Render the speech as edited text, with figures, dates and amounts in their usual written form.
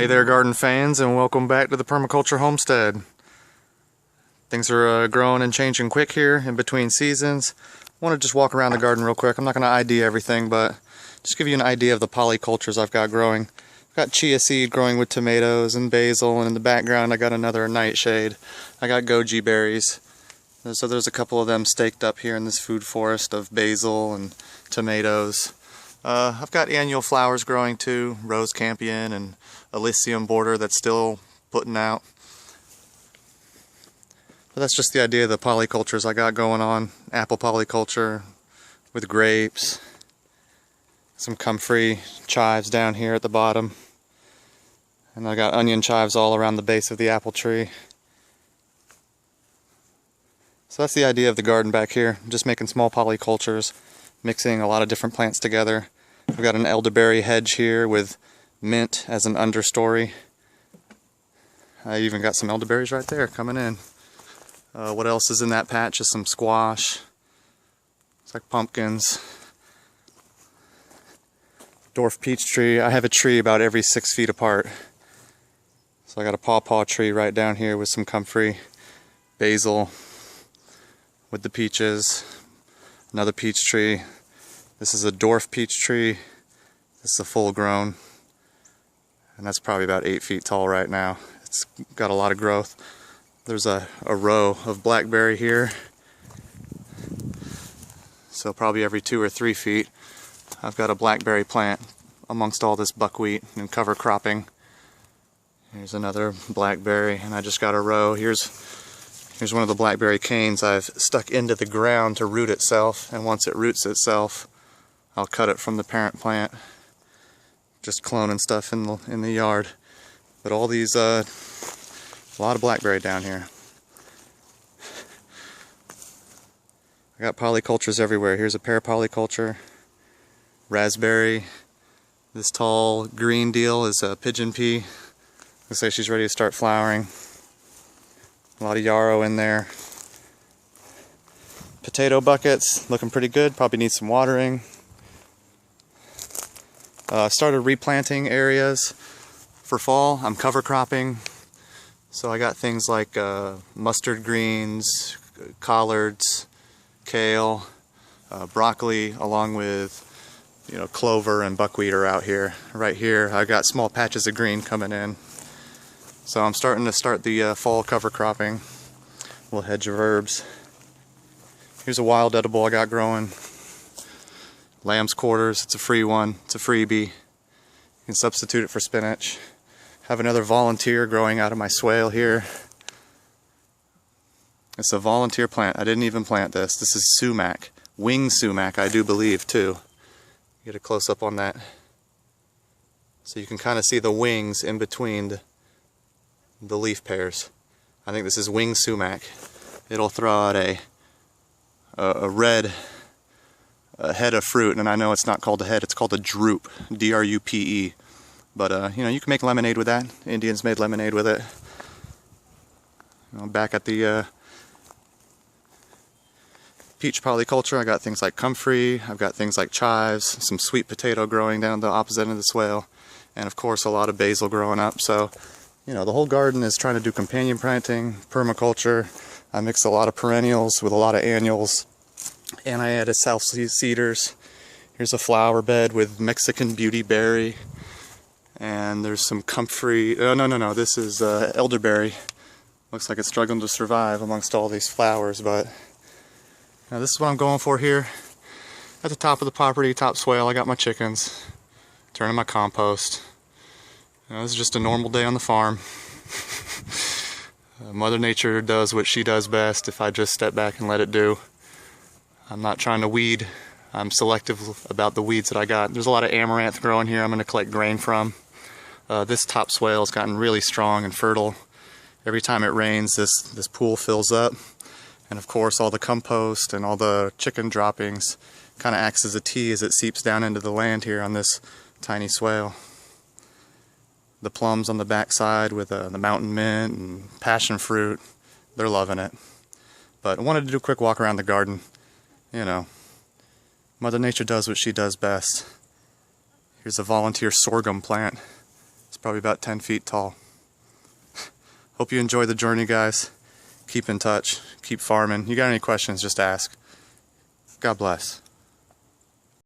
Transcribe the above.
Hey there, garden fans, and welcome back to the Permaculture Homestead. Things are growing and changing quick here in between seasons. I want to just walk around the garden real quick. I'm not going to ID everything, but just give you an idea of the polycultures I've got growing. I've got chia seed growing with tomatoes and basil, and in the background I got another nightshade. I got goji berries. So there's a couple of them staked up here in this food forest of basil and tomatoes. I've got annual flowers growing too, rose campion and Elysium border that's still putting out. But that's just the idea of the polycultures I got going on. Apple polyculture with grapes, some comfrey chives down here at the bottom, and I got onion chives all around the base of the apple tree. So that's the idea of the garden back here. I'm just making small polycultures, mixing a lot of different plants together. I've got an elderberry hedge here with mint as an understory. I even got some elderberries right there coming in. What else is in that patch is some squash. It's like pumpkins. Dwarf peach tree. I have a tree about every 6 feet apart. So I got a pawpaw tree right down here with some comfrey, basil with the peaches, another peach tree. This is a dwarf peach tree. This is a full grown, and that's probably about 8 feet tall right now. It's got a lot of growth. There's a row of blackberry here, so probably every 2 or 3 feet I've got a blackberry plant amongst all this buckwheat and cover cropping. Here's another blackberry, and I just got a row. Here's one of the blackberry canes I've stuck into the ground to root itself, and once it roots itself I'll cut it from the parent plant. Just cloning stuff in the yard. But all these, a lot of blackberry down here. I got polycultures everywhere. Here's a pear polyculture, raspberry. This tall green deal is a pigeon pea. Looks like she's ready to start flowering. A lot of yarrow in there. Potato buckets, looking pretty good. Probably need some watering. Started replanting areas for fall. I'm cover cropping, so I got things like mustard greens, collards, kale, broccoli, along with clover and buckwheat are out here. Right here I got small patches of green coming in, so I'm starting the fall cover cropping. Little hedge of herbs. Here's a wild edible I got growing. Lamb's quarters, it's a free one, it's a freebie. You can substitute it for spinach. Have another volunteer growing out of my swale here. It's a volunteer plant. I didn't even plant this. This is sumac. Wing sumac, I do believe, too. Get a close up on that. So you can kind of see the wings in between the leaf pairs. I think this is wing sumac. It'll throw out a red head of fruit, and I know it's not called a head, it's called a drupe, D-R-U-P-E. But you can make lemonade with that. Indians made lemonade with it. Back at the peach polyculture, I got things like comfrey, I've got things like chives, some sweet potato growing down the opposite end of the swale, and of course a lot of basil growing up. So the whole garden is trying to do companion planting, permaculture. I mix a lot of perennials with a lot of annuals, and I added south cedars. Here's a flower bed with Mexican beautyberry, and there's some comfrey. No, this is elderberry. Looks like it's struggling to survive amongst all these flowers, but this is what I'm going for here. At the top of the property, top swale, I got my chickens, turning my compost. This is just a normal day on the farm. Mother Nature does what she does best if I just step back and let it do. I'm not trying to weed. I'm selective about the weeds that I got. There's a lot of amaranth growing here I'm going to collect grain from. This top swale has gotten really strong and fertile. Every time it rains, this pool fills up. And of course all the compost and all the chicken droppings kind of acts as a tea as it seeps down into the land here on this tiny swale. The plums on the backside with the mountain mint and passion fruit, they're loving it. But I wanted to do a quick walk around the garden. Mother Nature does what she does best. Here's a volunteer sorghum plant. It's probably about 10 feet tall. Hope you enjoy the journey, guys. Keep in touch. Keep farming. You got any questions, just ask. God bless.